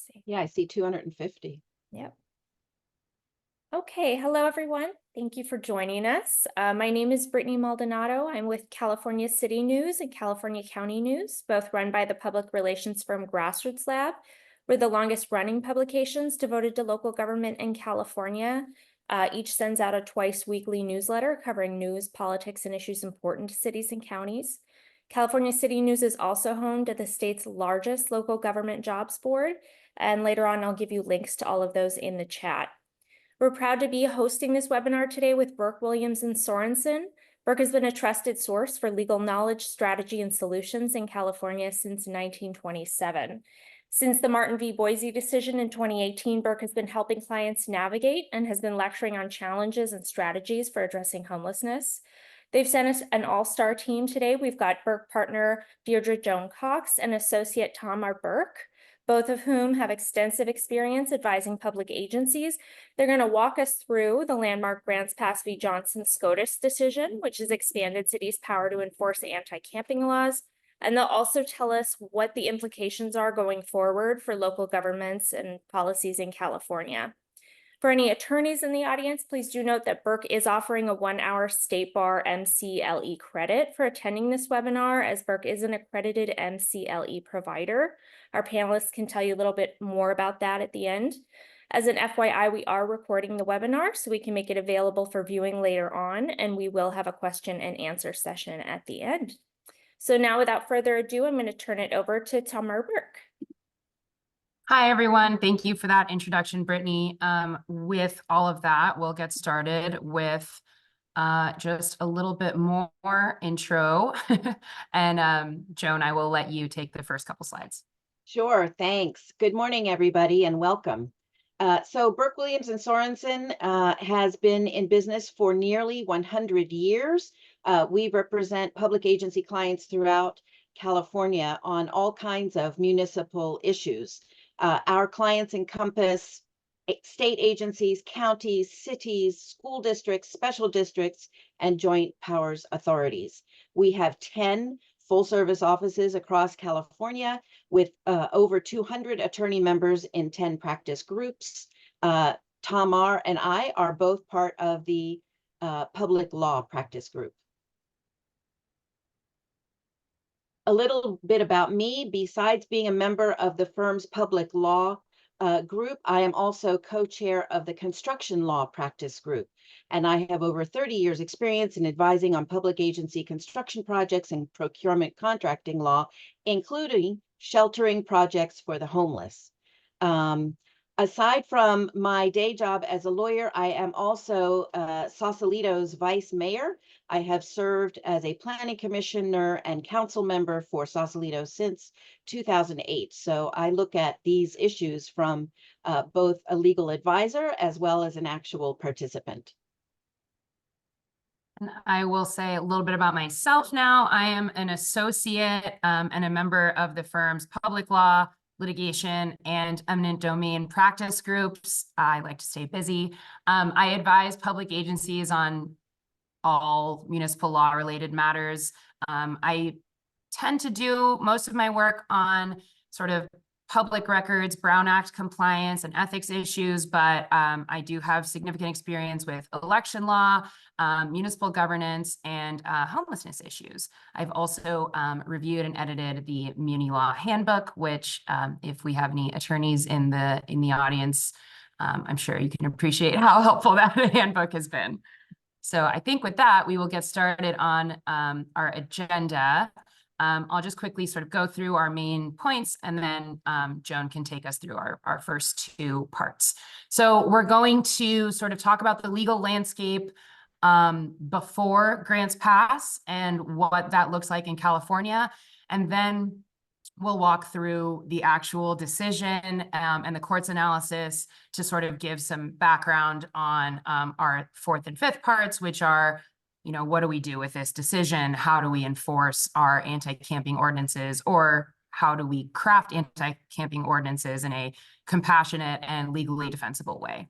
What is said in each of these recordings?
see. Yeah, I see 250. Yep. Okay, hello everyone. Thank you for joining us. My name is Brittany Maldonado. I'm with California City News and California County News, both run by the public relations firm Grassroots Lab. We're the longest running publications devoted to local government in California. Each sends out a twice weekly newsletter covering news, politics, and issues important to cities and counties. California City News is also home to the state's largest local government jobs board, and later on I'll give you links to all of those in the chat. We're proud to be hosting this webinar today with Burke, Williams, and Sorensen. Burke has been a trusted source for legal knowledge, strategy, and solutions in California since 1927. Since the Martin v. Boise decision in 2018, Burke has been helping clients navigate and has been lecturing on challenges and strategies for addressing homelessness. They've sent us an all-star team today. We've got Burke partner Deirdre Joan Cox and associate Tamar Burke, both of whom have extensive experience advising public agencies. They're going to walk us through the landmark Grants Pass v. Johnson SCOTUS decision, which has expanded cities' power to enforce anti-camping laws. And they'll also tell us what the implications are going forward for local governments and policies in California. For any attorneys in the audience, please do note that Burke is offering a 1-hour State Bar MCLE credit for attending this webinar, as Burke is an accredited MCLE provider. Our panelists can tell you a little bit more about that at the end. As an FYI, we are recording the webinar so we can make it available for viewing later on, and we will have a question and answer session at the end. So now, without further ado, I'm going to turn it over to Tamar Burke. Hi, everyone. Thank you for that introduction, Brittany. With all of that, we'll get started with just a little bit more intro. And Joan, I will let you take the first couple slides. Sure, thanks. Good morning, everybody, and welcome. So Burke, Williams, and Sorensen has been in business for nearly 100 years. We represent public agency clients throughout California on all kinds of municipal issues. Our clients encompass state agencies, counties, cities, school districts, special districts, and joint powers authorities. We have 10 full-service offices across California with over 200 attorney members in 10 practice groups. Tamar and I are both part of the public law practice group. A little bit about me. Besides being a member of the firm's public law group, I am also co-chair of the construction law practice group. And I have over 30 years experience in advising on public agency construction projects and procurement contracting law, including sheltering projects for the homeless. Aside from my day job as a lawyer, I am also Sausalito's vice mayor. I have served as a planning commissioner and council member for Sausalito since 2008. So I look at these issues from both a legal advisor as well as an actual participant. And I will say a little bit about myself now. I am an associate and a member of the firm's public law, litigation, and eminent domain practice groups. I like to stay busy. I advise public agencies on all municipal law related matters. I tend to do most of my work on sort of public records, Brown Act compliance, and ethics issues, but I do have significant experience with election law, municipal governance, and homelessness issues. I've also reviewed and edited the Muni Law Handbook, which if we have any attorneys in the audience, I'm sure you can appreciate how helpful that handbook has been. So I think with that, we will get started on our agenda. I'll just quickly sort of go through our main points, and then Joan can take us through our first two parts. So we're going to sort of talk about the legal landscape before Grants Pass and what that looks like in California. And then we'll walk through the actual decision and the court's analysis to sort of give some background on our fourth and fifth parts, which are, you know, what do we do with this decision? How do we enforce our anti-camping ordinances, or how do we craft anti-camping ordinances in a compassionate and legally defensible way?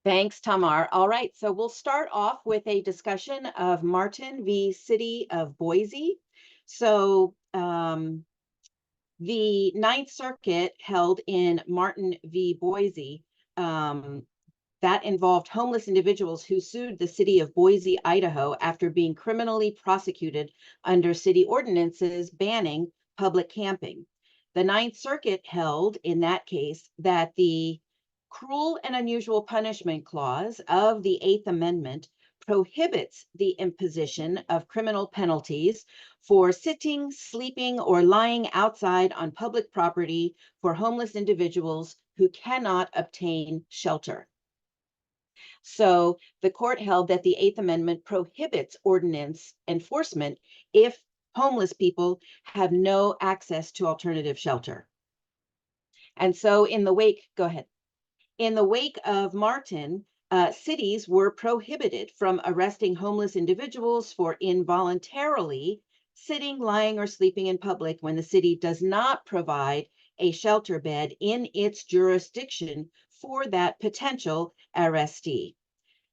Thanks, Tamar. All right, so we'll start off with a discussion of Martin v. City of Boise. So The Ninth Circuit held in Martin v. Boise, that involved homeless individuals who sued the city of Boise, Idaho, after being criminally prosecuted under city ordinances banning public camping. The Ninth Circuit held in that case that the cruel and unusual punishment clause of the Eighth Amendment prohibits the imposition of criminal penalties for sitting, sleeping, or lying outside on public property for homeless individuals who cannot obtain shelter. So the court held that the Eighth Amendment prohibits ordinance enforcement if homeless people have no access to alternative shelter. And so in the wake, go ahead. In the wake of Martin, cities were prohibited from arresting homeless individuals for involuntarily sitting, lying, or sleeping in public when the city does not provide a shelter bed in its jurisdiction for that potential arrestee.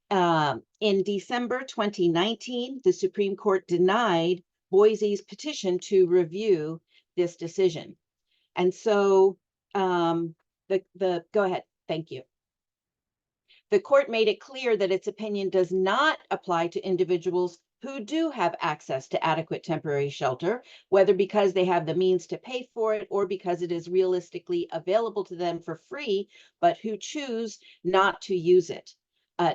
In December 2019, the Supreme Court denied Boise's petition to review this decision. And so go ahead. Thank you. The court made it clear that its opinion does not apply to individuals who do have access to adequate temporary shelter, whether because they have the means to pay for it or because it is realistically available to them for free, but who choose not to use it.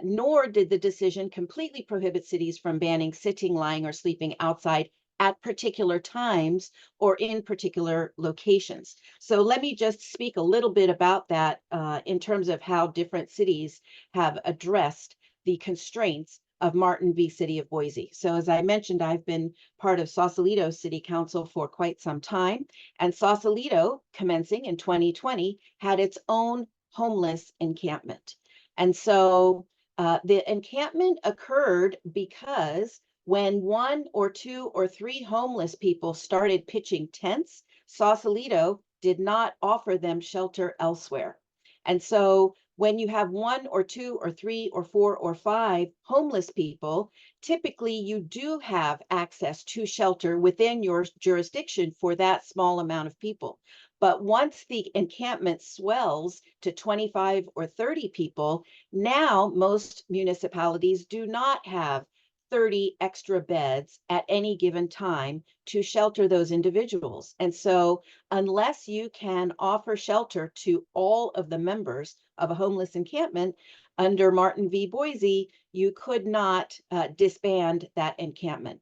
Nor did the decision completely prohibit cities from banning sitting, lying, or sleeping outside at particular times or in particular locations. So let me just speak a little bit about that in terms of how different cities have addressed the constraints of Martin v. City of Boise. So as I mentioned, I've been part of Sausalito City Council for quite some time, and Sausalito, commencing in 2020, had its own homeless encampment. And so the encampment occurred because when 1 or 2 or 3 homeless people started pitching tents, Sausalito did not offer them shelter elsewhere. And so when you have 1 or 2 or 3 or 4 or 5 homeless people, typically you do have access to shelter within your jurisdiction for that small amount of people. But once the encampment swells to 25 or 30 people, now most municipalities do not have 30 extra beds at any given time to shelter those individuals. And so unless you can offer shelter to all of the members of a homeless encampment under Martin v. Boise, you could not disband that encampment.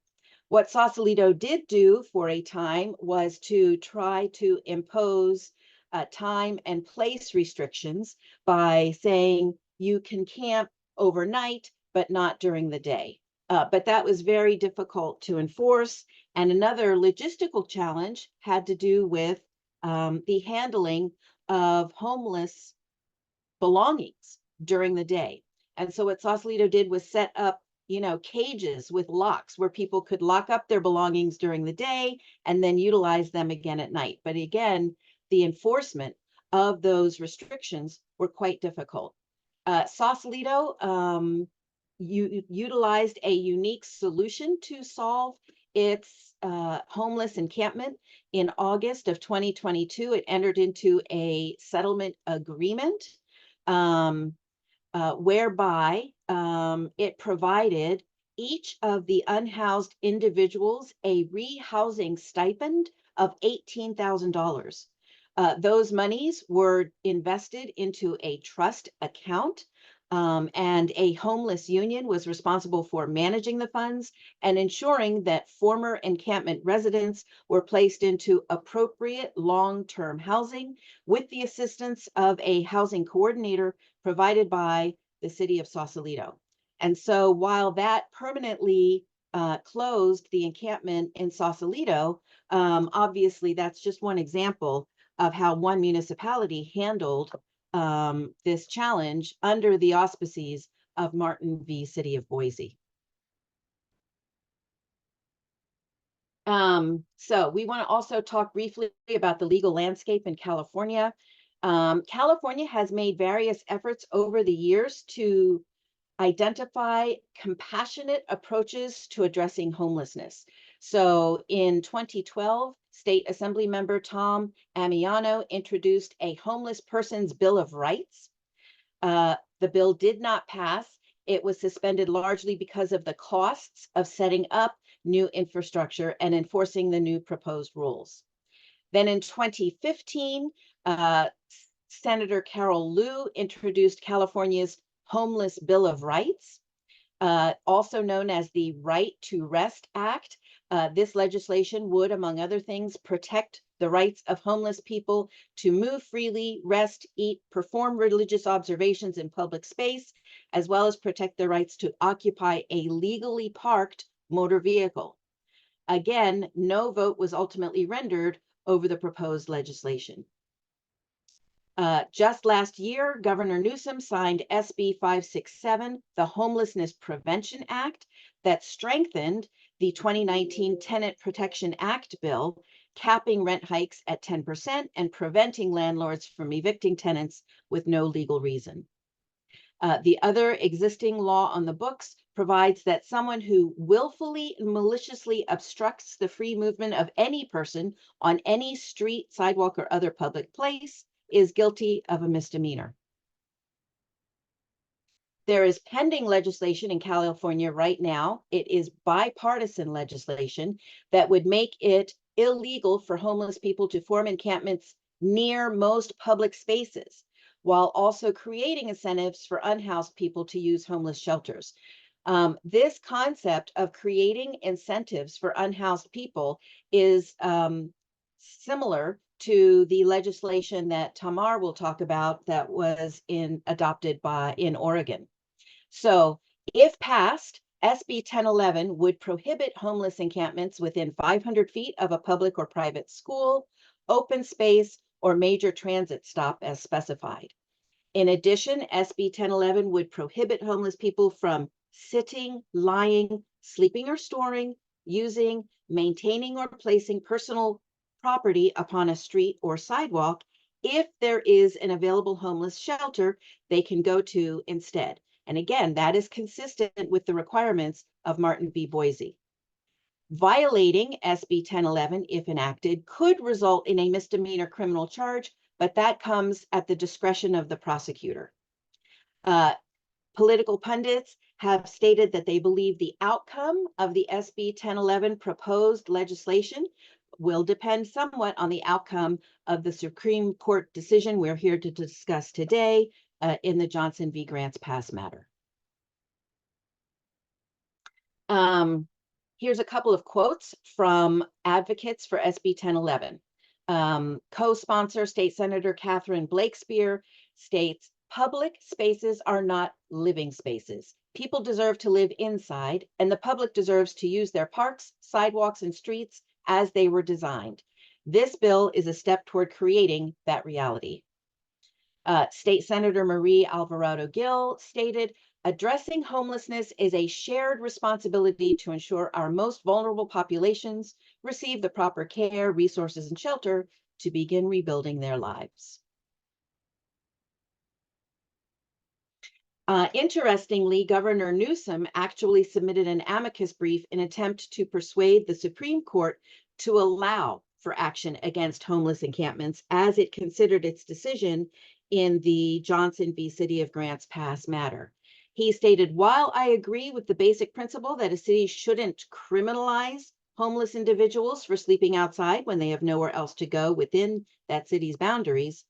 What Sausalito did do for a time was to try to impose time and place restrictions by saying you can camp overnight, but not during the day. But that was very difficult to enforce. And another logistical challenge had to do with the handling of homeless belongings during the day. And so what Sausalito did was set up, cages with locks where people could lock up their belongings during the day and then utilize them again at night. But again, the enforcement of those restrictions were quite difficult. Sausalito utilized a unique solution to solve its homeless encampment. In August of 2022, it entered into a settlement agreement whereby it provided each of the unhoused individuals a rehousing stipend of $18,000. Those monies were invested into a trust account, and a homeless union was responsible for managing the funds and ensuring that former encampment residents were placed into appropriate long-term housing with the assistance of a housing coordinator provided by the city of Sausalito. And so while that permanently closed the encampment in Sausalito, obviously that's just one example of how one municipality handled this challenge under the auspices of Martin v. City of Boise. So we want to also talk briefly about the legal landscape in California. California has made various efforts over the years to identify compassionate approaches to addressing homelessness. So in 2012, State Assembly Member Tom Amiano introduced a Homeless Persons Bill of Rights. The bill did not pass. It was suspended largely because of the costs of setting up new infrastructure and enforcing the new proposed rules. Then in 2015, Senator Carol Liu introduced California's Homeless Bill of Rights, also known as the Right to Rest Act. This legislation would, among other things, protect the rights of homeless people to move freely, rest, eat, perform religious observations in public space, as well as protect their rights to occupy a legally parked motor vehicle. Again, no vote was ultimately rendered over the proposed legislation. Just last year, Governor Newsom signed SB 567, the Homelessness Prevention Act, that strengthened the 2019 Tenant Protection Act bill, capping rent hikes at 10% and preventing landlords from evicting tenants with no legal reason. The other existing law on the books provides that someone who willfully and maliciously obstructs the free movement of any person on any street, sidewalk, or other public place is guilty of a misdemeanor. There is pending legislation in California right now. It is bipartisan legislation that would make it illegal for homeless people to form encampments near most public spaces, while also creating incentives for unhoused people to use homeless shelters. This concept of creating incentives for unhoused people is similar to the legislation that Tamar will talk about that was adopted in Oregon. So if passed, SB 1011 would prohibit homeless encampments within 500 feet of a public or private school, open space, or major transit stop as specified. In addition, SB 1011 would prohibit homeless people from sitting, lying, sleeping or storing, using, maintaining, or placing personal property upon a street or sidewalk if there is an available homeless shelter they can go to instead. And again, that is consistent with the requirements of Martin v. Boise. Violating SB 1011, if enacted, could result in a misdemeanor criminal charge, but that comes at the discretion of the prosecutor. Political pundits have stated that they believe the outcome of the SB 1011 proposed legislation will depend somewhat on the outcome of the Supreme Court decision we're here to discuss today in the Johnson v. Grants Pass matter. Here's a couple of quotes from advocates for SB 1011. Co-sponsor State Senator Catherine Blakespear states, "Public spaces are not living spaces. People deserve to live inside, and the public deserves to use their parks, sidewalks, and streets as they were designed. This bill is a step toward creating that reality." State Senator Marie Alvarado Gil stated, "Addressing homelessness is a shared responsibility to ensure our most vulnerable populations receive the proper care, resources, and shelter to begin rebuilding their lives." Interestingly, Governor Newsom actually submitted an amicus brief in an attempt to persuade the Supreme Court to allow for action against homeless encampments as it considered its decision in the Johnson v. City of Grants Pass matter. He stated, "While I agree with the basic principle that a city shouldn't criminalize homeless individuals for sleeping outside when they have nowhere else to go within that city's boundaries,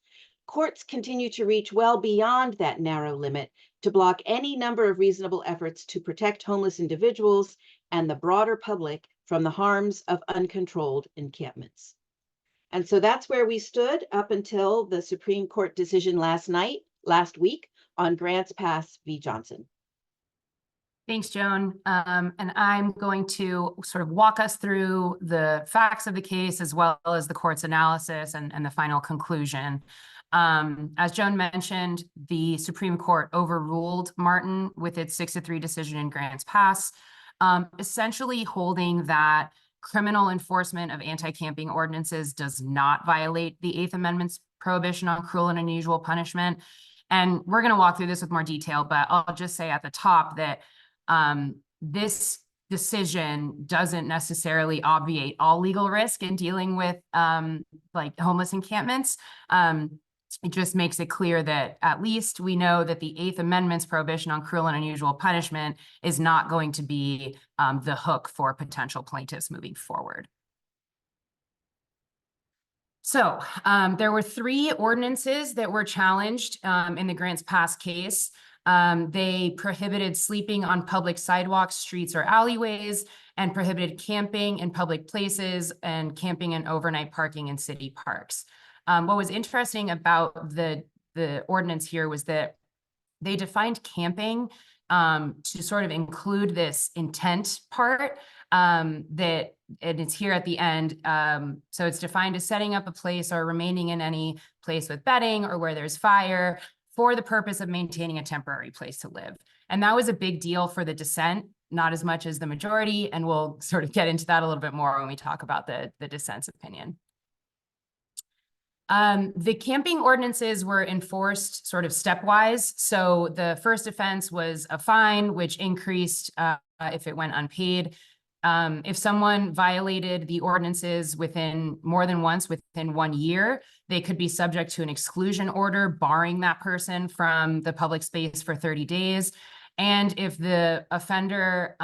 courts continue to reach well beyond that narrow limit to block any number of reasonable efforts to protect homeless individuals and the broader public from the harms of uncontrolled encampments." And so that's where we stood up until the Supreme Court decision last week on Grants Pass v. Johnson. Thanks, Joan. And I'm going to sort of walk us through the facts of the case as well as the court's analysis and the final conclusion. As Joan mentioned, the Supreme Court overruled Martin with its 6-3 decision in Grants Pass, essentially holding that criminal enforcement of anti-camping ordinances does not violate the 8th Amendment's prohibition on cruel and unusual punishment. And we're going to walk through this with more detail, but I'll just say at the top that this decision doesn't necessarily obviate all legal risk in dealing with like homeless encampments. It just makes it clear that at least we know that the Eighth Amendment's prohibition on cruel and unusual punishment is not going to be the hook for potential plaintiffs moving forward. So there were 3 ordinances that were challenged in the Grants Pass case. They prohibited sleeping on public sidewalks, streets, or alleyways, and prohibited camping in public places and camping and overnight parking in city parks. What was interesting about the ordinance here was that they defined camping to sort of include this intent part that, and it's here at the end. So it's defined as setting up a place or remaining in any place with bedding or where there's fire for the purpose of maintaining a temporary place to live. And that was a big deal for the dissent, not as much as the majority. And we'll sort of get into that a little bit more when we talk about the dissent's opinion. The camping ordinances were enforced sort of stepwise. So the first offense was a fine, which increased if it went unpaid. If someone violated the ordinances within more than once within 1 year, they could be subject to an exclusion order barring that person from the public space for 30 days. And if the offender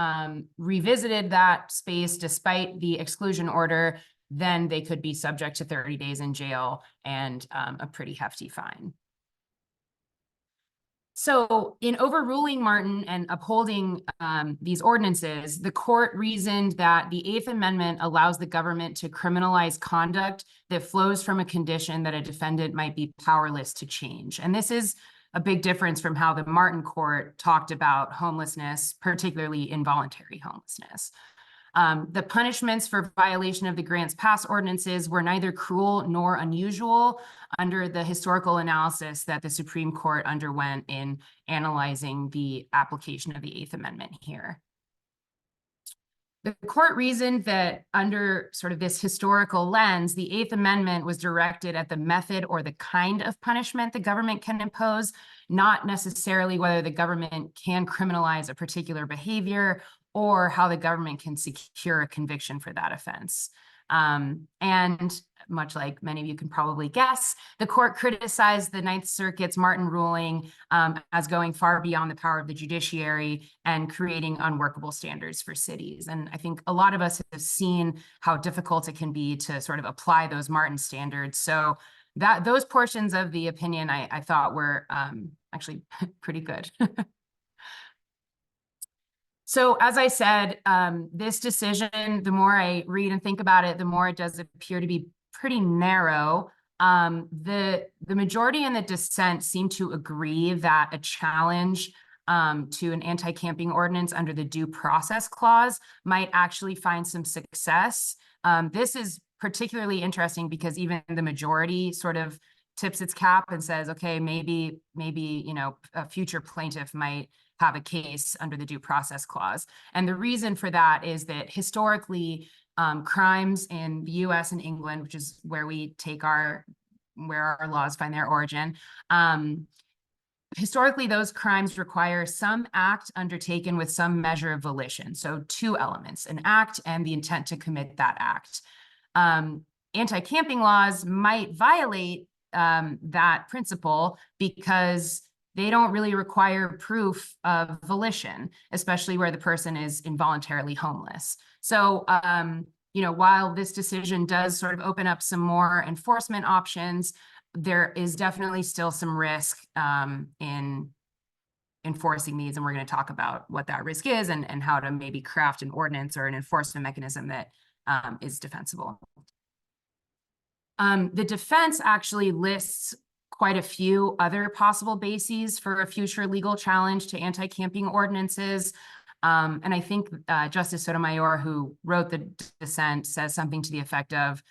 revisited that space despite the exclusion order, then they could be subject to 30 days in jail and a pretty hefty fine. So in overruling Martin and upholding these ordinances, the court reasoned that the Eighth Amendment allows the government to criminalize conduct that flows from a condition that a defendant might be powerless to change. And this is a big difference from how the Martin court talked about homelessness, particularly involuntary homelessness. The punishments for violation of the Grants Pass ordinances were neither cruel nor unusual under the historical analysis that the Supreme Court underwent in analyzing the application of the Eighth Amendment here. The court reasoned that under sort of this historical lens, the Eighth Amendment was directed at the method or the kind of punishment the government can impose, not necessarily whether the government can criminalize a particular behavior or how the government can secure a conviction for that offense. And much like many of you can probably guess, the court criticized the Ninth Circuit's Martin ruling as going far beyond the power of the judiciary and creating unworkable standards for cities. And I think a lot of us have seen how difficult it can be to sort of apply those Martin standards. So those portions of the opinion I thought were actually pretty good. So as I said, this decision, the more I read and think about it, the more it does appear to be pretty narrow. The majority and the dissent seem to agree that a challenge to an anti-camping ordinance under the Due Process Clause might actually find some success. This is particularly interesting because even the majority sort of tips its cap and says, okay, maybe you know, a future plaintiff might have a case under the Due Process Clause. And the reason for that is that historically, crimes in the US and England, which is where we take where our laws find their origin, historically, those crimes require some act undertaken with some measure of volition. So 2 elements, an act and the intent to commit that act. Anti-camping laws might violate that principle because they don't really require proof of volition, especially where the person is involuntarily homeless. So, you know, while this decision does sort of open up some more enforcement options, there is definitely still some risk in enforcing these. And we're going to talk about what that risk is and how to maybe craft an ordinance or an enforcement mechanism that is defensible. The defense actually lists quite a few other possible bases for a future legal challenge to anti-camping ordinances. And I think Justice Sotomayor, who wrote the dissent, says something to the effect of,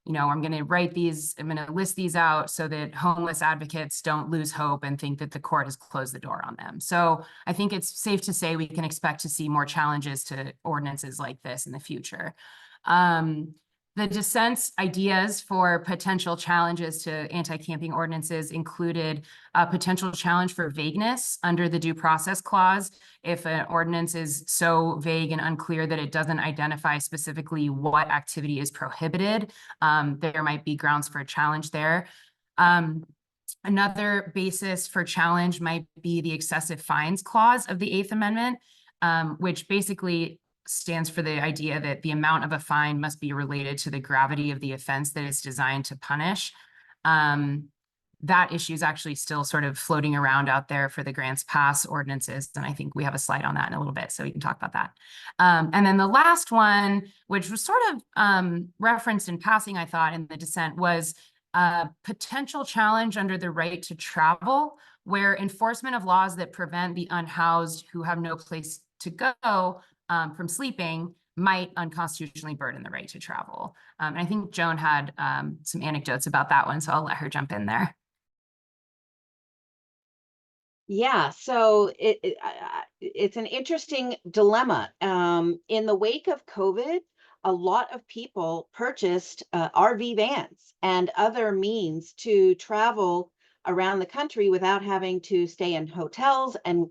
you know, I'm going to list these out so that homeless advocates don't lose hope and think that the court has closed the door on them. So I think it's safe to say we can expect to see more challenges to ordinances like this in the future. The dissent's ideas for potential challenges to anti-camping ordinances included a potential challenge for vagueness under the due process clause. If an ordinance is so vague and unclear that it doesn't identify specifically what activity is prohibited, there might be grounds for a challenge there. Another basis for challenge might be the excessive fines clause of the Eighth Amendment, which basically stands for the idea that the amount of a fine must be related to the gravity of the offense that it's designed to punish. That issue is actually still sort of floating around out there for the Grants Pass ordinances. And I think we have a slide on that in a little bit, so we can talk about that. And then the last one, which was sort of referenced in passing, I thought, in the dissent, was a potential challenge under the right to travel, where enforcement of laws that prevent the unhoused who have no place to go from sleeping might unconstitutionally burden the right to travel. And I think Joan had some anecdotes about that one, so I'll let her jump in there. Yeah, so it's an interesting dilemma. In the wake of COVID, a lot of people purchased RV vans and other means to travel around the country without having to stay in hotels and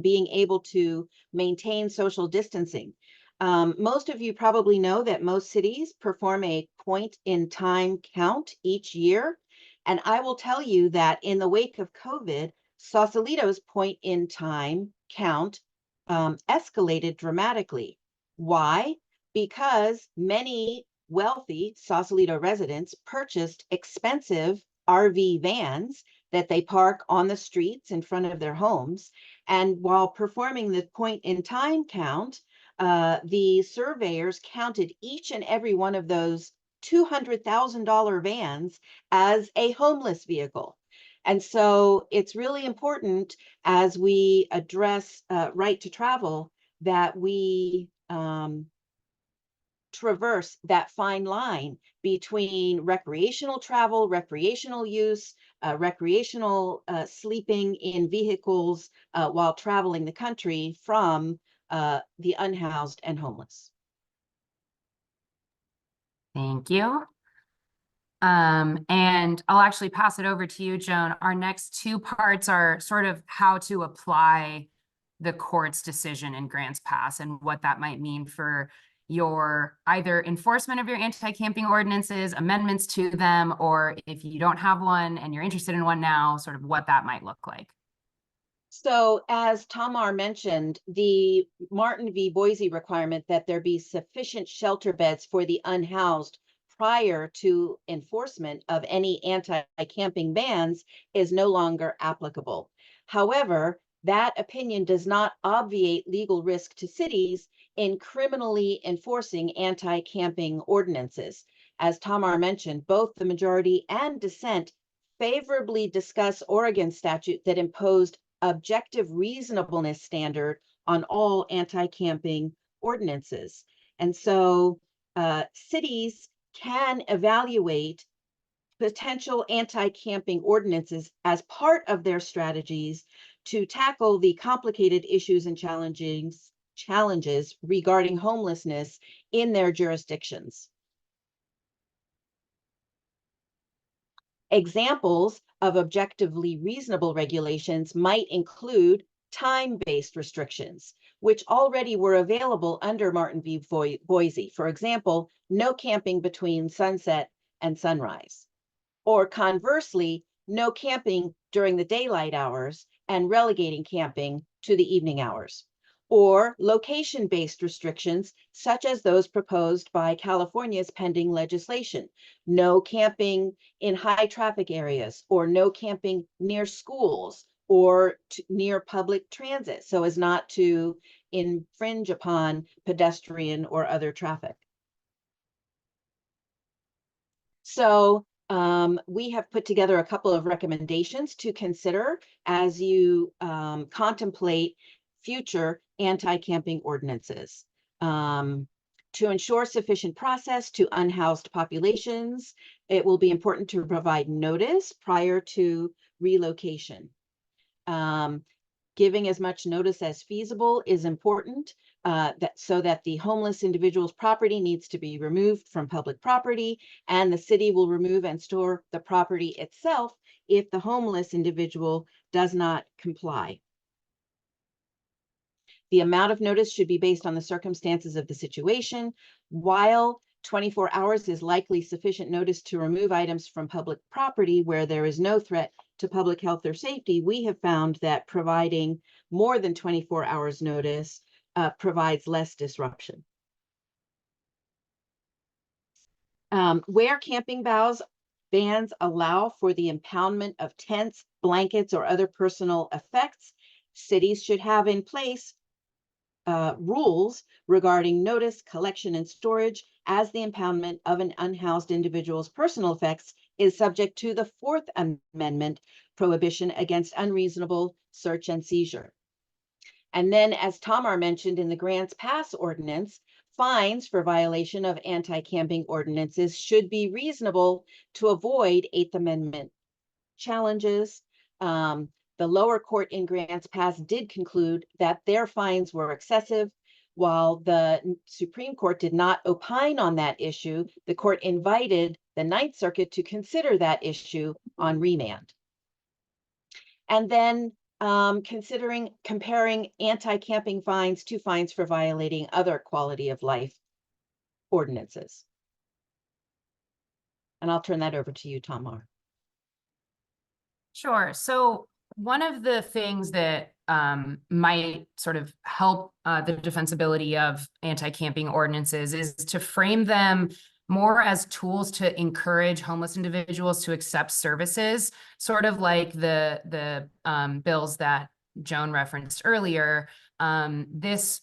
being able to maintain social distancing. Most of you probably know that most cities perform a point-in-time count each year. And I will tell you that in the wake of COVID, Sausalito's point-in-time count escalated dramatically. Why? Because many wealthy Sausalito residents purchased expensive RV vans that they park on the streets in front of their homes. And while performing the point-in-time count, the surveyors counted each and every one of those $200,000 vans as a homeless vehicle. And so it's really important as we address right to travel that we traverse that fine line between recreational travel, recreational use, recreational sleeping in vehicles while traveling the country from the unhoused and homeless. Thank you. And I'll actually pass it over to you, Joan. Our next two parts are sort of how to apply the court's decision in Grants Pass and what that might mean for your either enforcement of your anti-camping ordinances, amendments to them, or if you don't have one and you're interested in one now, sort of what that might look like. So as Tamar mentioned, the Martin v. Boise requirement that there be sufficient shelter beds for the unhoused prior to enforcement of any anti-camping bans is no longer applicable. However, that opinion does not obviate legal risk to cities in criminally enforcing anti-camping ordinances. As Tamar mentioned, both the majority and dissent favorably discuss Oregon's statute that imposed objective reasonableness standard on all anti-camping ordinances. And so cities can evaluate potential anti-camping ordinances as part of their strategies to tackle the complicated issues and challenges regarding homelessness in their jurisdictions. Examples of objectively reasonable regulations might include time-based restrictions, which already were available under Martin v. Boise. For example, no camping between sunset and sunrise. Or conversely, no camping during the daylight hours and relegating camping to the evening hours. Or location-based restrictions, such as those proposed by California's pending legislation. No camping in high traffic areas, or no camping near schools or near public transit, so as not to infringe upon pedestrian or other traffic. So we have put together a couple of recommendations to consider as you contemplate future anti-camping ordinances. To ensure sufficient process to unhoused populations, it will be important to provide notice prior to relocation. giving as much notice as feasible is important, so that the homeless individual's property needs to be removed from public property, and the city will remove and store the property itself if the homeless individual does not comply. The amount of notice should be based on the circumstances of the situation. While 24 hours is likely sufficient notice to remove items from public property where there is no threat to public health or safety, we have found that providing more than 24 hours notice provides less disruption. Where camping bans allow for the impoundment of tents, blankets, or other personal effects, cities should have in place rules regarding notice, collection, and storage, as the impoundment of an unhoused individual's personal effects is subject to the Fourth Amendment prohibition against unreasonable search and seizure. And then, as Tamar mentioned, in the Grants Pass ordinance, fines for violation of anti-camping ordinances should be reasonable to avoid Eighth Amendment challenges. The lower court in Grants Pass did conclude that their fines were excessive. While the Supreme Court did not opine on that issue, the court invited the Ninth Circuit to consider that issue on remand. And then comparing anti-camping fines to fines for violating other quality of life ordinances. And I'll turn that over to you, Tamar. Sure. So one of the things that might sort of help the defensibility of anti-camping ordinances is to frame them more as tools to encourage homeless individuals to accept services, sort of like the bills that Joan referenced earlier. This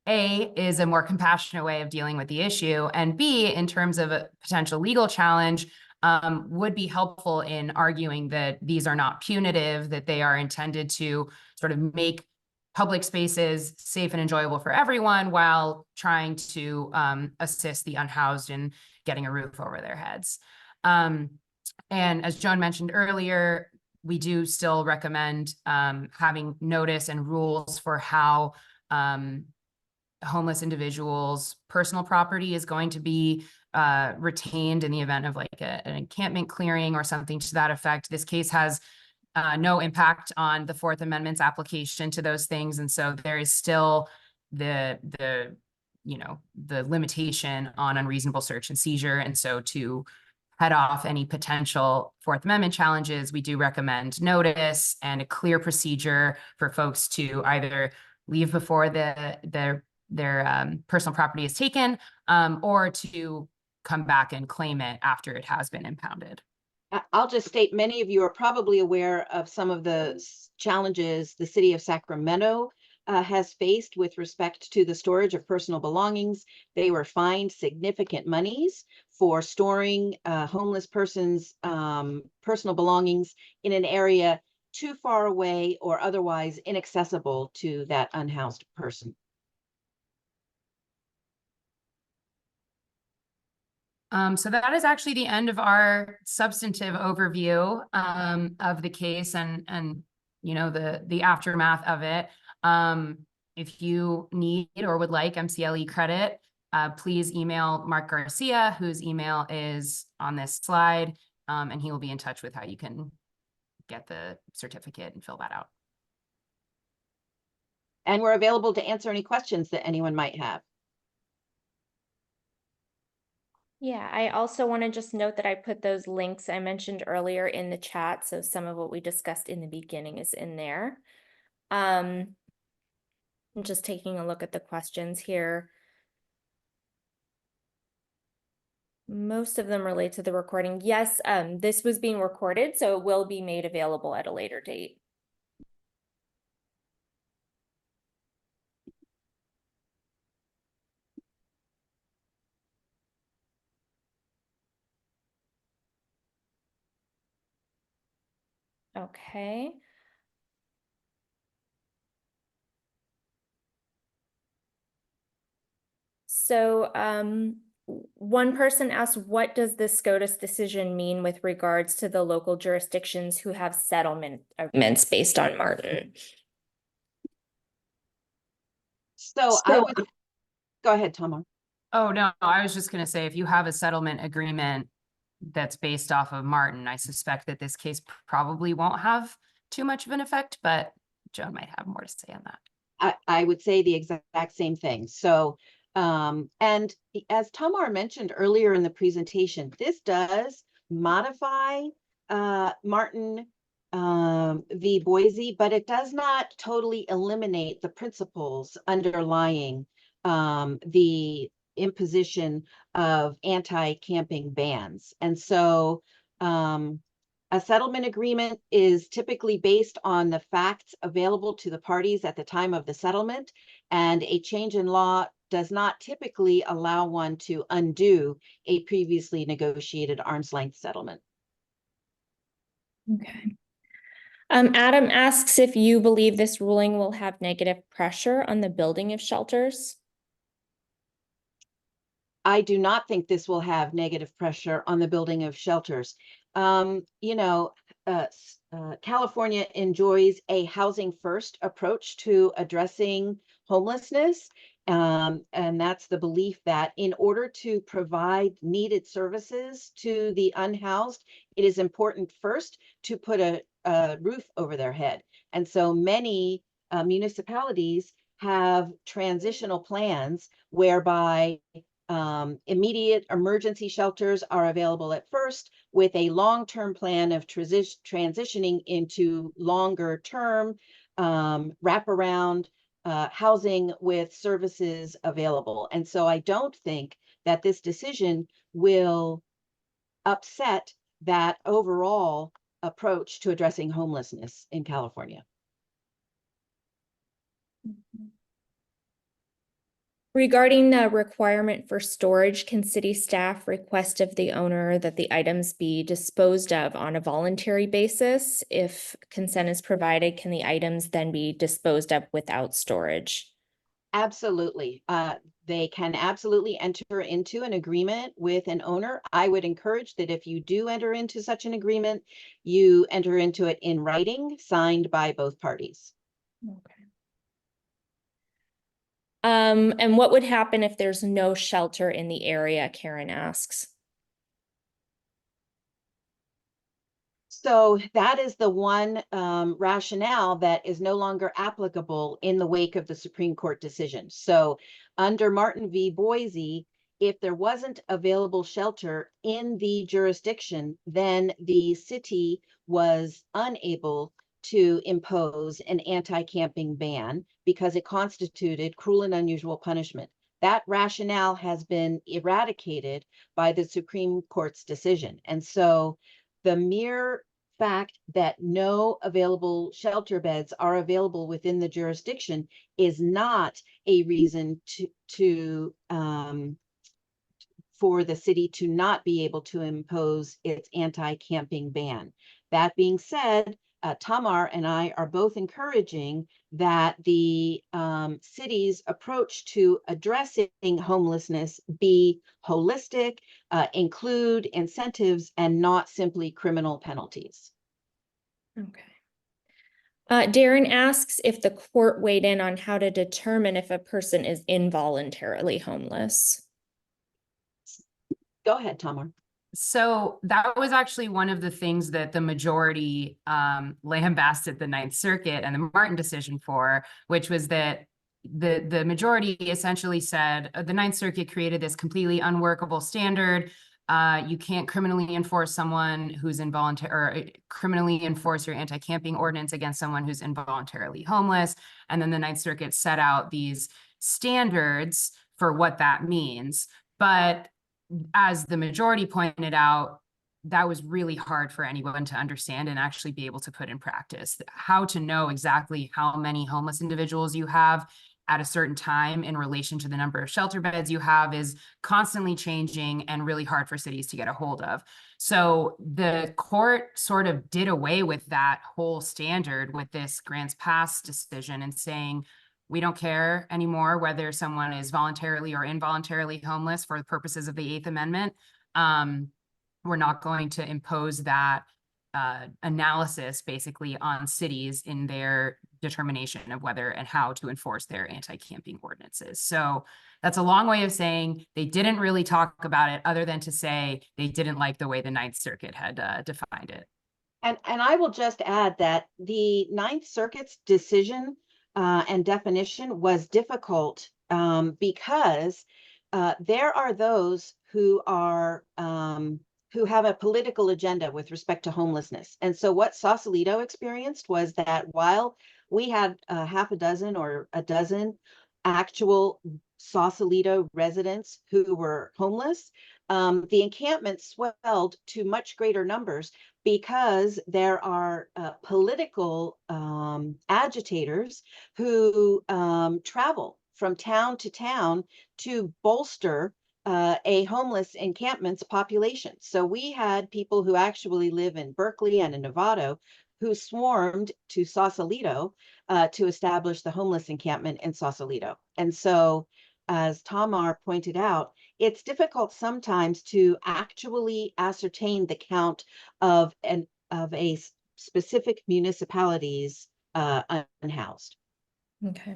A, is a more compassionate way of dealing with the issue, and B, in terms of a potential legal challenge, would be helpful in arguing that these are not punitive, that they are intended to sort of make public spaces safe and enjoyable for everyone while trying to assist the unhoused in getting a roof over their heads. And as Joan mentioned earlier, we do still recommend having notice and rules for how homeless individuals' personal property is going to be retained in the event of like an encampment clearing or something to that effect. This case has no impact on the Fourth Amendment's application to those things, and so there is still the limitation on unreasonable search and seizure. And so to head off any potential Fourth Amendment challenges, we do recommend notice and a clear procedure for folks to either leave before their personal property is taken, or to come back and claim it after it has been impounded. I'll just state, many of you are probably aware of some of the challenges the city of Sacramento has faced with respect to the storage of personal belongings. They were fined significant monies for storing homeless persons' personal belongings in an area too far away or otherwise inaccessible to that unhoused person. So that is actually the end of our substantive overview of the case and the aftermath of it. If you need or would like MCLE credit, please email Mark Garcia, whose email is on this slide, and he will be in touch with how you can get the certificate and fill that out. And we're available to answer any questions that anyone might have. Yeah, I also want to just note that I put those links I mentioned earlier in the chat. So some of what we discussed in the beginning is in there. I'm just taking a look at the questions here. Most of them relate to the recording. Yes, this was being recorded, so it will be made available at a later date. Okay. So one person asked, what does the SCOTUS decision mean with regards to the local jurisdictions who have settlement agreements based on Martin? So I would, go ahead, Tamar. Oh, no, I was just gonna say, if you have a settlement agreement that's based off of Martin, I suspect that this case probably won't have too much of an effect, but Joan might have more to say on that. I would say the exact same thing. So, and as Tamar mentioned earlier in the presentation, this does modify Martin v. Boise, but it does not totally eliminate the principles underlying the imposition of anti-camping bans. And so a settlement agreement is typically based on the facts available to the parties at the time of the settlement, and a change in law does not typically allow one to undo a previously negotiated arm's length settlement. Okay. Adam asks if you believe this ruling will have negative pressure on the building of shelters. I do not think this will have negative pressure on the building of shelters. California enjoys a housing first approach to addressing homelessness. And that's the belief that in order to provide needed services to the unhoused, it is important first to put a roof over their head. And so many municipalities have transitional plans whereby immediate emergency shelters are available at first, with a long-term plan of transitioning into longer-term wraparound housing with services available. And so I don't think that this decision will upset that overall approach to addressing homelessness in California. Regarding the requirement for storage, can city staff request of the owner that the items be disposed of on a voluntary basis? If consent is provided, can the items then be disposed of without storage? Absolutely. They can absolutely enter into an agreement with an owner. I would encourage that if you do enter into such an agreement, you enter into it in writing, signed by both parties. Okay. And what would happen if there's no shelter in the area, Karen asks. So that is the one rationale that is no longer applicable in the wake of the Supreme Court decision. So under Martin v. Boise, if there wasn't available shelter in the jurisdiction, then the city was unable to impose an anti-camping ban because it constituted cruel and unusual punishment. That rationale has been eradicated by the Supreme Court's decision. And so the mere fact that no available shelter beds are available within the jurisdiction is not a reason for the city to not be able to impose its anti-camping ban. That being said, Tamar and I are both encouraging that the city's approach to addressing homelessness be holistic, include incentives, and not simply criminal penalties. Okay. Darren asks if the court weighed in on how to determine if a person is involuntarily homeless. Go ahead, Tamar. So that was actually one of the things that the majority lambasted the Ninth Circuit and the Martin decision for, which was that the majority essentially said the Ninth Circuit created this completely unworkable standard. You can't criminally enforce someone who's involuntary, or criminally enforce your anti-camping ordinance against someone who's involuntarily homeless. And then the Ninth Circuit set out these standards for what that means. But as the majority pointed out, that was really hard for anyone to understand and actually be able to put in practice. How to know exactly how many homeless individuals you have at a certain time in relation to the number of shelter beds you have is constantly changing and really hard for cities to get a hold of. So the court sort of did away with that whole standard with this Grants Pass decision and saying, we don't care anymore whether someone is voluntarily or involuntarily homeless for the purposes of the Eighth Amendment. We're not going to impose that analysis basically on cities in their determination of whether and how to enforce their anti-camping ordinances. So that's a long way of saying they didn't really talk about it other than to say they didn't like the way the Ninth Circuit had defined it. And I will just add that the Ninth Circuit's decision and definition was difficult because there are those who are who have a political agenda with respect to homelessness. And so what Sausalito experienced was that while we had half a dozen or a dozen actual Sausalito residents who were homeless, the encampment swelled to much greater numbers because there are political agitators who travel from town to town to bolster a homeless encampment's population. So we had people who actually live in Berkeley and in Novato who swarmed to Sausalito to establish the homeless encampment in Sausalito. And so, as Tamar pointed out, it's difficult sometimes to actually ascertain the count of a specific municipality's unhoused. Okay.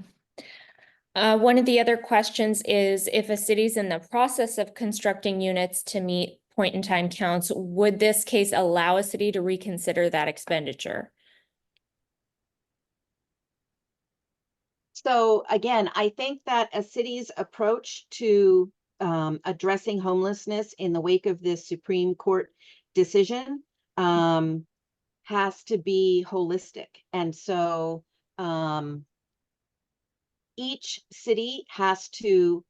One of the other questions is if a city's in the process of constructing units to meet point in time counts, would this case allow a city to reconsider that expenditure? So again, I think that a city's approach to addressing homelessness in the wake of this Supreme Court decision has to be holistic. And so each city has to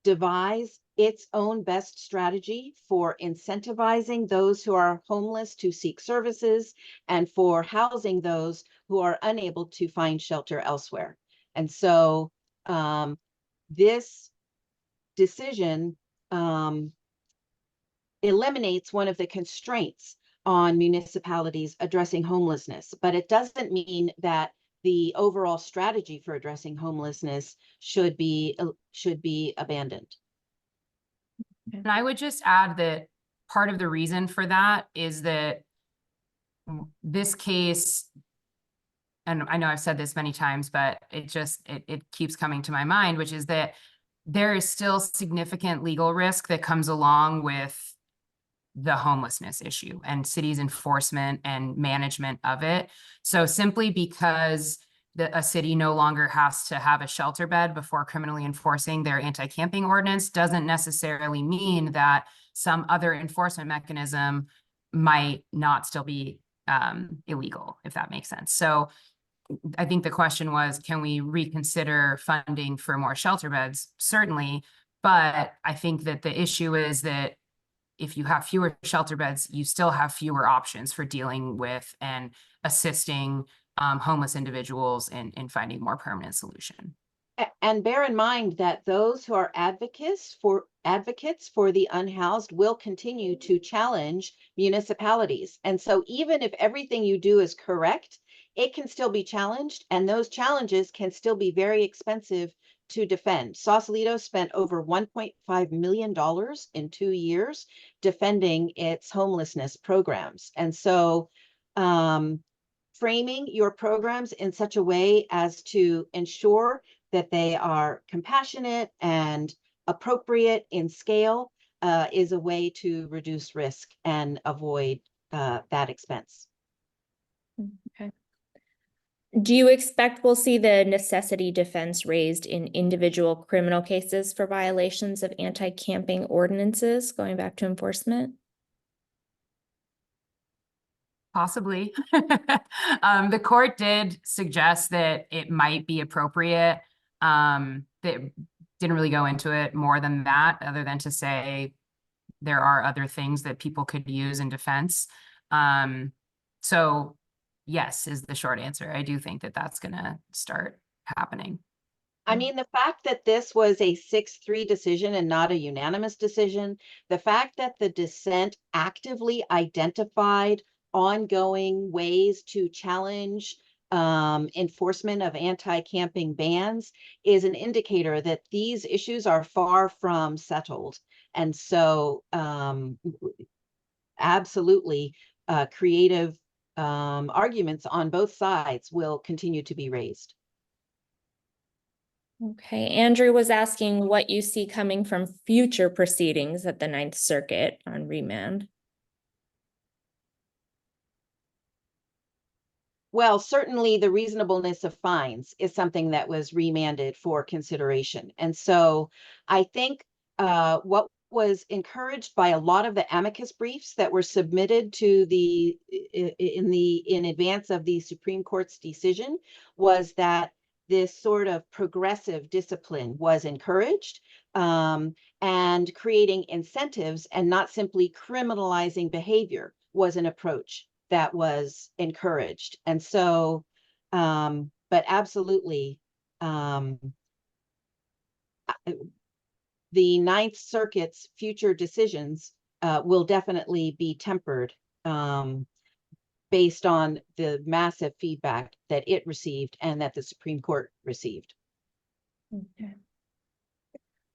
devise its own best strategy for incentivizing those who are homeless to seek services and for housing those who are unable to find shelter elsewhere. And so this decision eliminates one of the constraints on municipalities addressing homelessness, but it doesn't mean that the overall strategy for addressing homelessness should be abandoned. And I would just add that part of the reason for that is that this case, and I know I've said this many times, but it keeps coming to my mind, which is that there is still significant legal risk that comes along with the homelessness issue and cities' enforcement and management of it. So simply because a city no longer has to have a shelter bed before criminally enforcing their anti-camping ordinance doesn't necessarily mean that some other enforcement mechanism might not still be illegal, if that makes sense. So I think the question was, can we reconsider funding for more shelter beds? Certainly, but I think that the issue is that if you have fewer shelter beds, you still have fewer options for dealing with and assisting homeless individuals in finding more permanent solution. And bear in mind that those who are advocates for the unhoused will continue to challenge municipalities. And so even if everything you do is correct, it can still be challenged, and those challenges can still be very expensive to defend. Sausalito spent over $1.5 million in 2 years defending its homelessness programs. And so framing your programs in such a way as to ensure that they are compassionate and appropriate in scale is a way to reduce risk and avoid that expense. Okay. Do you expect we'll see the necessity defense raised in individual criminal cases for violations of anti-camping ordinances, going back to enforcement? Possibly. The court did suggest that it might be appropriate. That didn't really go into it more than that, other than to say there are other things that people could use in defense. So yes, is the short answer. I do think that that's going to start happening. I mean, the fact that this was a 6-3 decision and not a unanimous decision, the fact that the dissent actively identified ongoing ways to challenge enforcement of anti-camping bans is an indicator that these issues are far from settled. And so absolutely, creative arguments on both sides will continue to be raised. Okay, Andrew was asking what you see coming from future proceedings at the Ninth Circuit on remand. Well, certainly the reasonableness of fines is something that was remanded for consideration. And so I think what was encouraged by a lot of the amicus briefs that were submitted to in advance of the Supreme Court's decision was that this sort of progressive discipline was encouraged, and creating incentives and not simply criminalizing behavior was an approach that was encouraged. And so, but absolutely, the Ninth Circuit's future decisions will definitely be tempered based on the massive feedback that it received and that the Supreme Court received. Okay.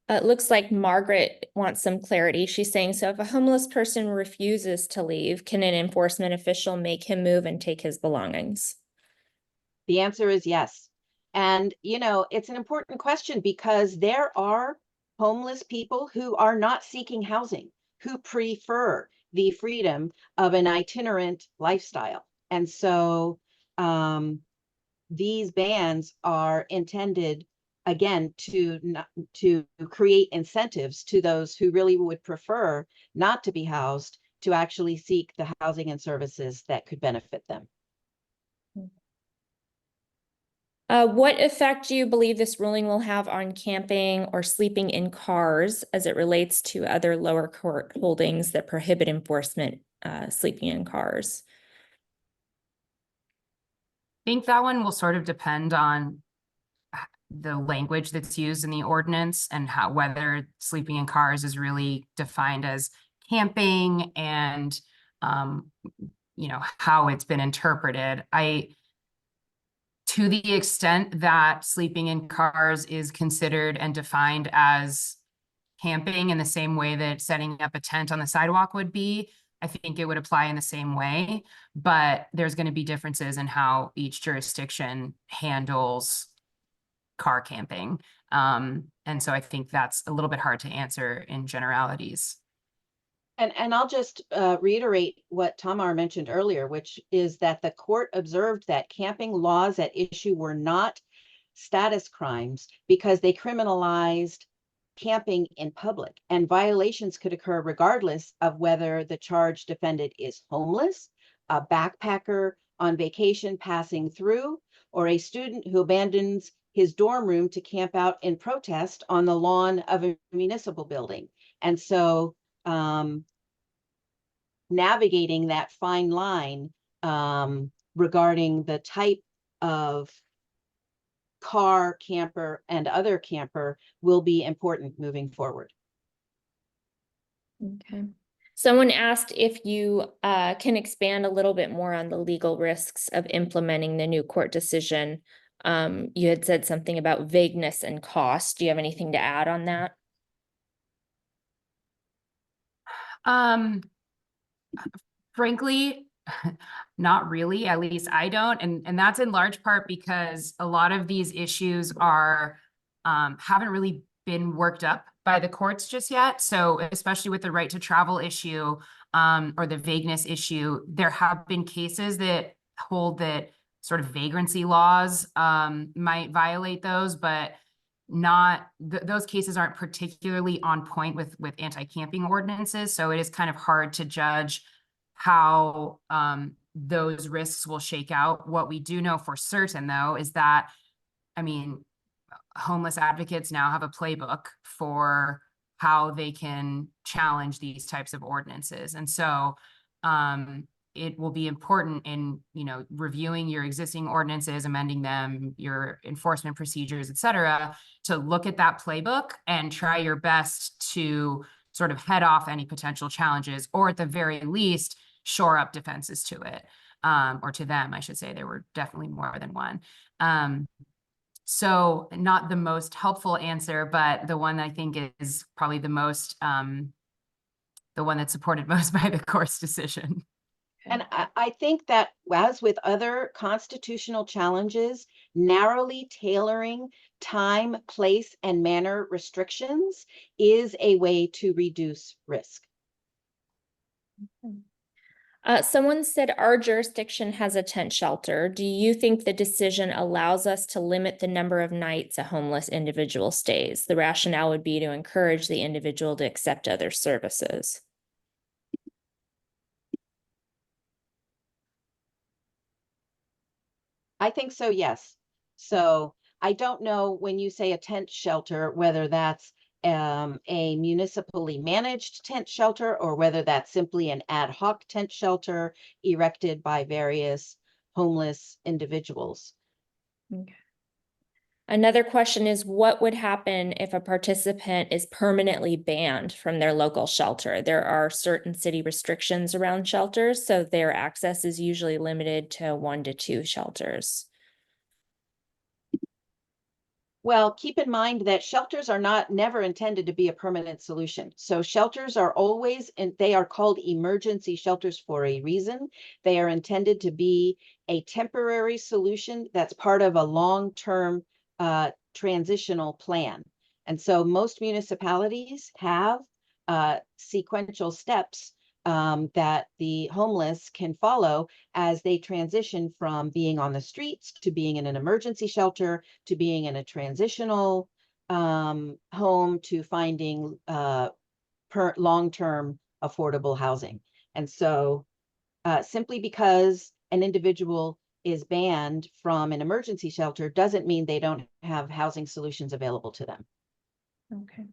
It looks like Margaret wants some clarity. She's saying, so if a homeless person refuses to leave, can an enforcement official make him move and take his belongings? The answer is yes. And, you know, it's an important question because there are homeless people who are not seeking housing, who prefer the freedom of an itinerant lifestyle. And so these bans are intended, again, to create incentives to those who really would prefer not to be housed to actually seek the housing and services that could benefit them. What effect do you believe this ruling will have on camping or sleeping in cars as it relates to other lower court holdings that prohibit enforcement sleeping in cars? I think that one will sort of depend on the language that's used in the ordinance and whether sleeping in cars is really defined as camping and, you know, how it's been interpreted. To the extent that sleeping in cars is considered and defined as camping in the same way that setting up a tent on the sidewalk would be, I think it would apply in the same way, but there's going to be differences in how each jurisdiction handles car camping. And so I think that's a little bit hard to answer in generalities. And I'll just reiterate what Tamar mentioned earlier, which is that the court observed that camping laws at issue were not status crimes because they criminalized camping in public, and violations could occur regardless of whether the charged defendant is homeless, a backpacker on vacation passing through, or a student who abandons his dorm room to camp out in protest on the lawn of a municipal building. And so navigating that fine line regarding the type of car, camper, and other camper will be important moving forward. Okay. Someone asked if you can expand a little bit more on the legal risks of implementing the new court decision. You had said something about vagueness and cost. Do you have anything to add on that? Frankly, not really, at least I don't. And that's in large part because a lot of these issues are haven't really been worked up by the courts just yet. So especially with the right to travel issue or the vagueness issue, there have been cases that hold that sort of vagrancy laws might violate those, but not those cases aren't particularly on point with anti-camping ordinances. So it is kind of hard to judge how those risks will shake out. What we do know for certain, though, is that, I mean, homeless advocates now have a playbook for how they can challenge these types of ordinances. And so it will be important in, you know, reviewing your existing ordinances, amending them, your enforcement procedures, et cetera, to look at that playbook and try your best to sort of head off any potential challenges, or at the very least, shore up defenses to it, or to them, I should say. There were definitely more than one. So not the most helpful answer, but the one I think is probably the most, the one that's supported most by the court's decision. And I think that, as with other constitutional challenges, narrowly tailoring time, place, and manner restrictions is a way to reduce risk. Someone said our jurisdiction has a tent shelter. Do you think the decision allows us to limit the number of nights a homeless individual stays? The rationale would be to encourage the individual to accept other services. I think so, yes. So I don't know, when you say a tent shelter, whether that's a municipally managed tent shelter or whether that's simply an ad hoc tent shelter erected by various homeless individuals. Okay. Another question is, what would happen if a participant is permanently banned from their local shelter? There are certain city restrictions around shelters, so their access is usually limited to 1 to 2 shelters. Well, keep in mind that shelters are never intended to be a permanent solution. So shelters are always, and they are called emergency shelters for a reason. They are intended to be a temporary solution that's part of a long-term transitional plan. And so most municipalities have sequential steps that the homeless can follow as they transition from being on the streets to being in an emergency shelter to being in a transitional home to finding long-term affordable housing. And so simply because an individual is banned from an emergency shelter doesn't mean they don't have housing solutions available to them. Okay.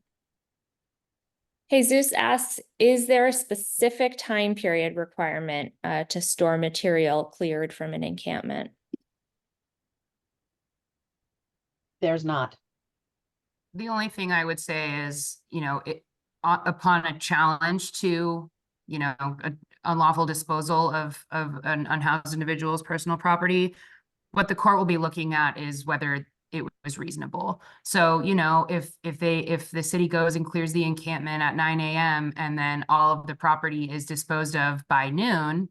Jesus asks, is there a specific time period requirement to store material cleared from an encampment? There's not. The only thing I would say is, upon a challenge to, a unlawful disposal of an unhoused individual's personal property, what the court will be looking at is whether it was reasonable. So, if the city goes and clears the encampment at 9 a.m. and then all of the property is disposed of by noon,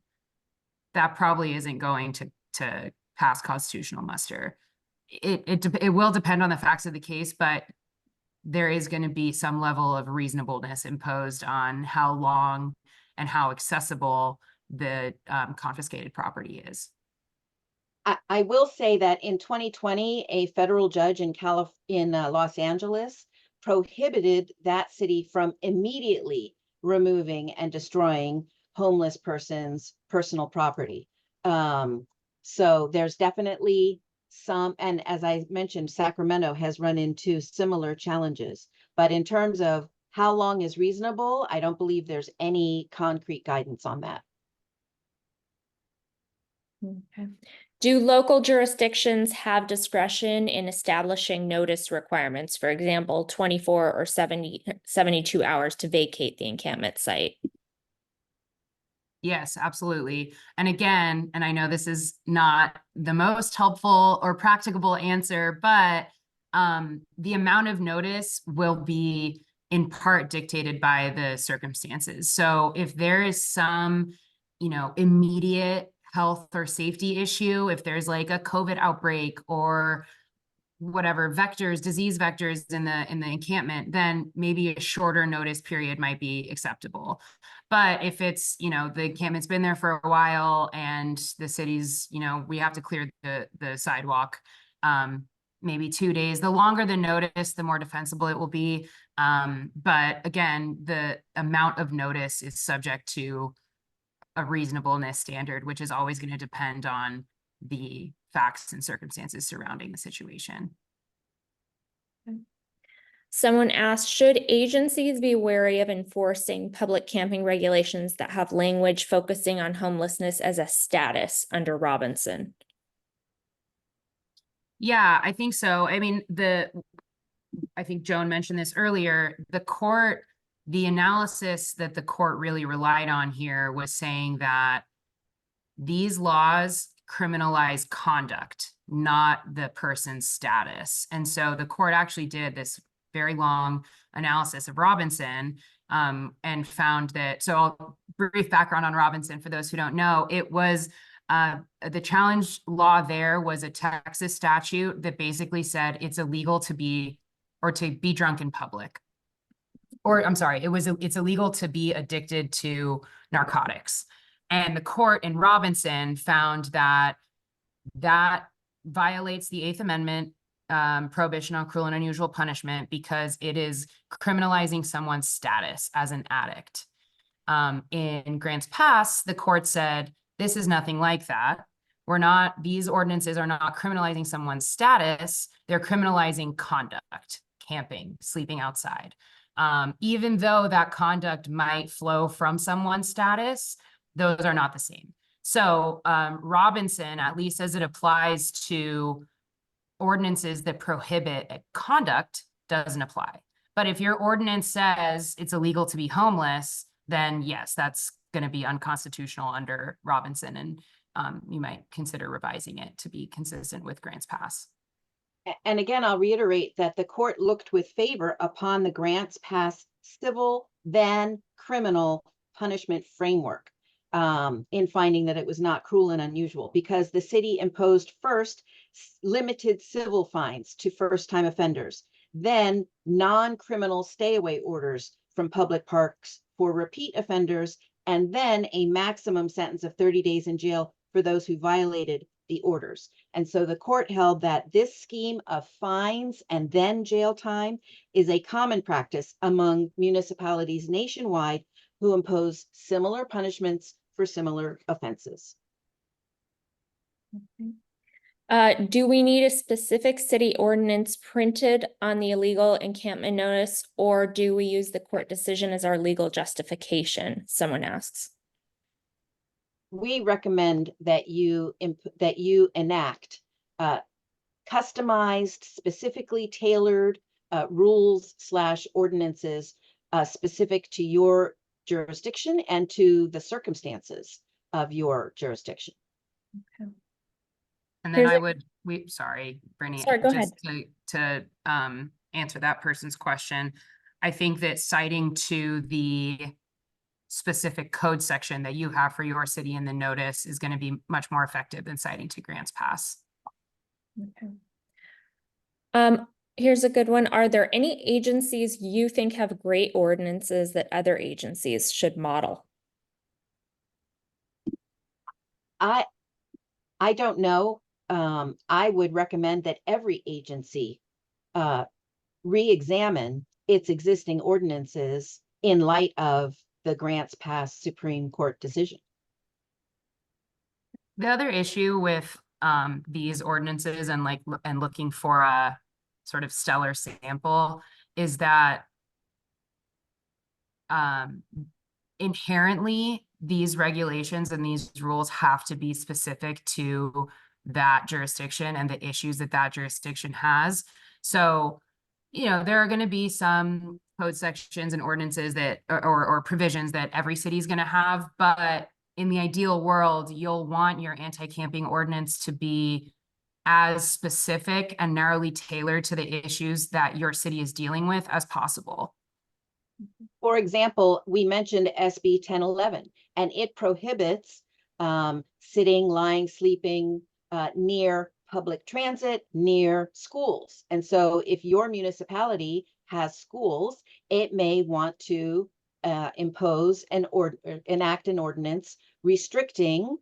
that probably isn't going to pass constitutional muster. It will depend on the facts of the case, but there is going to be some level of reasonableness imposed on how long and how accessible the confiscated property is. I will say that in 2020, a federal judge in Los Angeles prohibited that city from immediately removing and destroying homeless persons' personal property. So there's definitely some, and as I mentioned, Sacramento has run into similar challenges. But in terms of how long is reasonable, I don't believe there's any concrete guidance on that. Okay. Do local jurisdictions have discretion in establishing notice requirements, for example, 24 or 72 hours to vacate the encampment site? Yes, absolutely. And again, and I know this is not the most helpful or practicable answer, but the amount of notice will be in part dictated by the circumstances. So if there is some, immediate health or safety issue, if there's like a COVID outbreak or whatever disease vectors in the encampment, then maybe a shorter notice period might be acceptable. But if it's, the encampment's been there for a while and the city's, we have to clear the sidewalk, maybe 2 days. The longer the notice, the more defensible it will be. But again, the amount of notice is subject to a reasonableness standard, which is always going to depend on the facts and circumstances surrounding the situation. Someone asked, should agencies be wary of enforcing public camping regulations that have language focusing on homelessness as a status under Robinson? Yeah, I think so. I mean, I think Joan mentioned this earlier, the analysis that the court really relied on here was saying that these laws criminalize conduct, not the person's status. And so the court actually did this very long analysis of Robinson and found that, so I'll brief background on Robinson for those who don't know. It was the challenge law there was a Texas statute that basically said it's illegal to be drunk in public. Or I'm sorry, it's illegal to be addicted to narcotics. And the court in Robinson found that violates the Eighth Amendment prohibition on cruel and unusual punishment because it is criminalizing someone's status as an addict. In Grants Pass, the court said, this is nothing like that. These ordinances are not criminalizing someone's status, they're criminalizing conduct, camping, sleeping outside. Even though that conduct might flow from someone's status, those are not the same. So Robinson, at least as it applies to ordinances that prohibit conduct, doesn't apply. But if your ordinance says it's illegal to be homeless, then yes, that's going to be unconstitutional under Robinson, and you might consider revising it to be consistent with Grants Pass. And again, I'll reiterate that the court looked with favor upon the Grants Pass civil then criminal punishment framework in finding that it was not cruel and unusual, because the city imposed first limited civil fines to first-time offenders, then non-criminal stay-away orders from public parks for repeat offenders, and then a maximum sentence of 30 days in jail for those who violated the orders. And so the court held that this scheme of fines and then jail time is a common practice among municipalities nationwide who impose similar punishments for similar offenses. Do we need a specific city ordinance printed on the illegal encampment notice, or do we use the court decision as our legal justification? Someone asks. We recommend that you enact customized, specifically tailored rules/ordinances specific to your jurisdiction and to the circumstances of your jurisdiction. Okay. And then Sorry, Brittany, go ahead. to answer that person's question, I think that citing to the specific code section that you have for your city in the notice is going to be much more effective than citing to Grants Pass. Okay. Here's a good one. Are there any agencies you think have great ordinances that other agencies should model? I don't know. I would recommend that every agency re-examine its existing ordinances in light of the Grants Pass Supreme Court decision. The other issue with these ordinances and looking for a sort of stellar sample is that inherently these regulations and these rules have to be specific to that jurisdiction and the issues that that jurisdiction has. So, there are going to be some code sections and ordinances that or provisions that every city is going to have, but in the ideal world, you'll want your anti-camping ordinance to be as specific and narrowly tailored to the issues that your city is dealing with as possible. For example, we mentioned SB 1011, and it prohibits sitting, lying, sleeping near public transit, near schools. And so if your municipality has schools, it may want to enact an ordinance restricting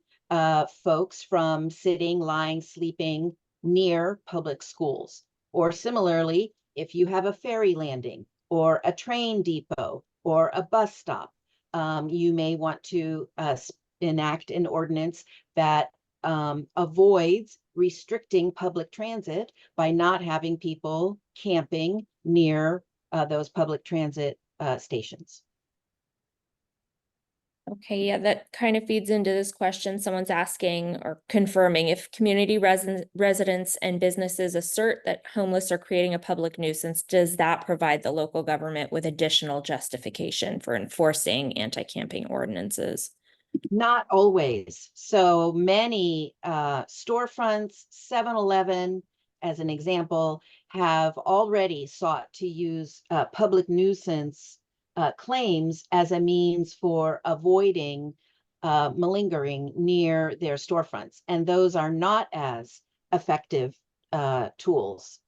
folks from sitting, lying, sleeping near public schools. Or similarly, if you have a ferry landing or a train depot or a bus stop, you may want to enact an ordinance that avoids restricting public transit by not having people camping near those public transit stations. Okay, yeah, that kind of feeds into this question. Someone's asking or confirming if community residents and businesses assert that homeless are creating a public nuisance, does that provide the local government with additional justification for enforcing anti-camping ordinances? Not always. So many storefronts, 7-Eleven, as an example, have already sought to use public nuisance claims as a means for avoiding malingering near their storefronts. And those are not as effective tools.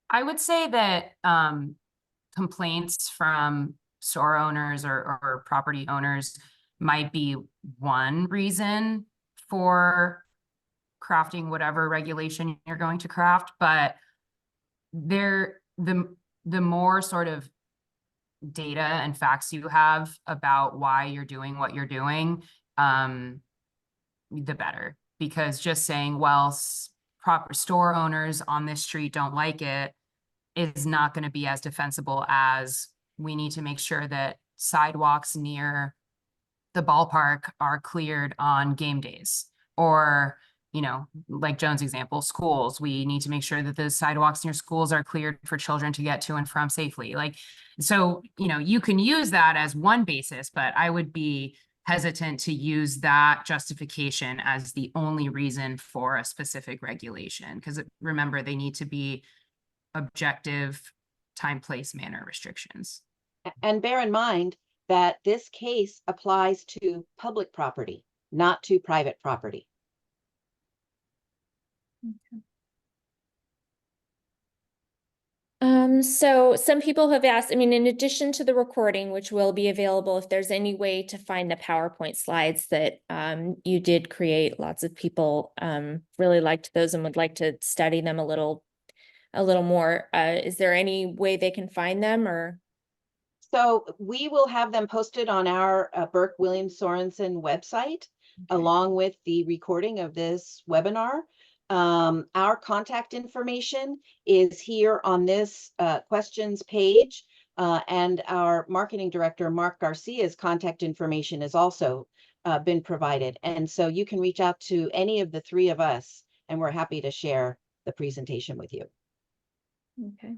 I would say that complaints from store owners or property owners might be one reason for crafting whatever regulation you're going to craft, but the more sort of data and facts you have about why you're doing what you're doing, the better. Because just saying, well, proper store owners on this street don't like it is not going to be as defensible as we need to make sure that sidewalks near the ballpark are cleared on game days. Or, you know, like Joan's example, schools, we need to make sure that the sidewalks near schools are cleared for children to get to and from safely. Like, so, you know, you can use that as one basis, but I would be hesitant to use that justification as the only reason for a specific regulation. Because remember, they need to be objective time, place, manner restrictions. And bear in mind that this case applies to public property, not to private property. Okay. So some people have asked, I mean, in addition to the recording, which will be available, if there's any way to find the PowerPoint slides that you did create, lots of people really liked those and would like to study them a little more. Is there any way they can find them or? So we will have them posted on our Burke William Sorensen website, along with the recording of this webinar. Our contact information is here on this questions page, and our marketing director, Mark Garcia's contact information has also been provided. And so you can reach out to any of the three of us, and we're happy to share the presentation with you. Okay.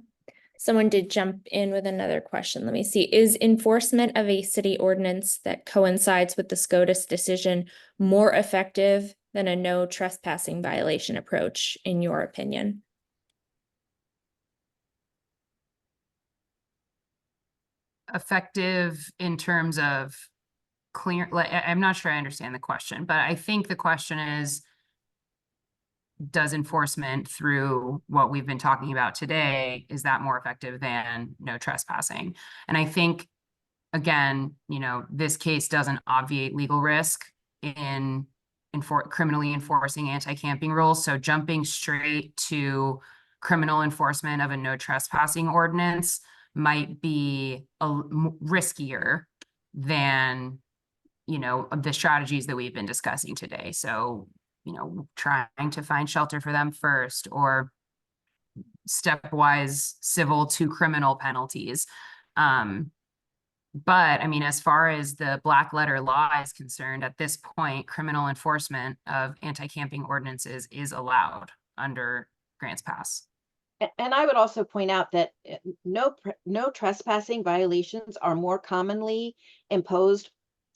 Someone did jump in with another question. Let me see. Is enforcement of a city ordinance that coincides with the SCOTUS decision more effective than a no trespassing violation approach, in your opinion? Effective in terms of clear, like, I'm not sure I understand the question, but I think the question is, does enforcement through what we've been talking about today, is that more effective than no trespassing? And I think, again, you know, this case doesn't obviate legal risk in criminally enforcing anti-camping rules. So jumping straight to criminal enforcement of a no trespassing ordinance might be riskier than, you know, the strategies that we've been discussing today. So, you know, trying to find shelter for them first, or stepwise civil to criminal penalties. But I mean, as far as the black letter law is concerned, at this point, criminal enforcement of anti-camping ordinances is allowed under Grants Pass. And I would also point out that no trespassing violations are more commonly imposed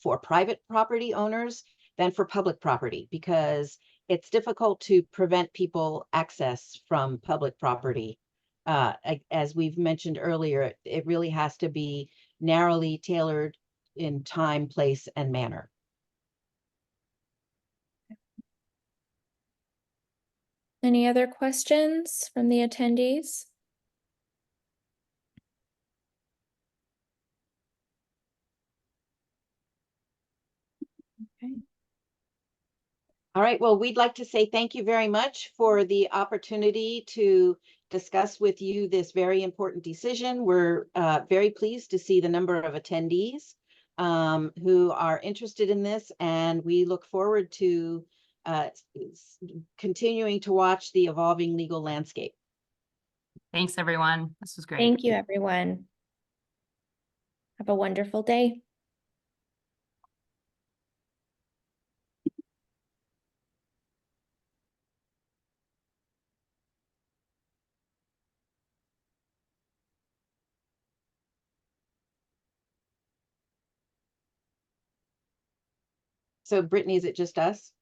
for private property owners than for public property, because it's difficult to prevent people access from public property. As we've mentioned earlier, it really has to be narrowly tailored in time, place, and manner. Any other questions from the attendees? Okay. All right, well, we'd like to say thank you very much for the opportunity to discuss with you this very important decision. We're very pleased to see the number of attendees who are interested in this, and we look forward to continuing to watch the evolving legal landscape. Thanks, everyone. This was great. Thank you, everyone. Have a wonderful day. So Brittany, is it just us?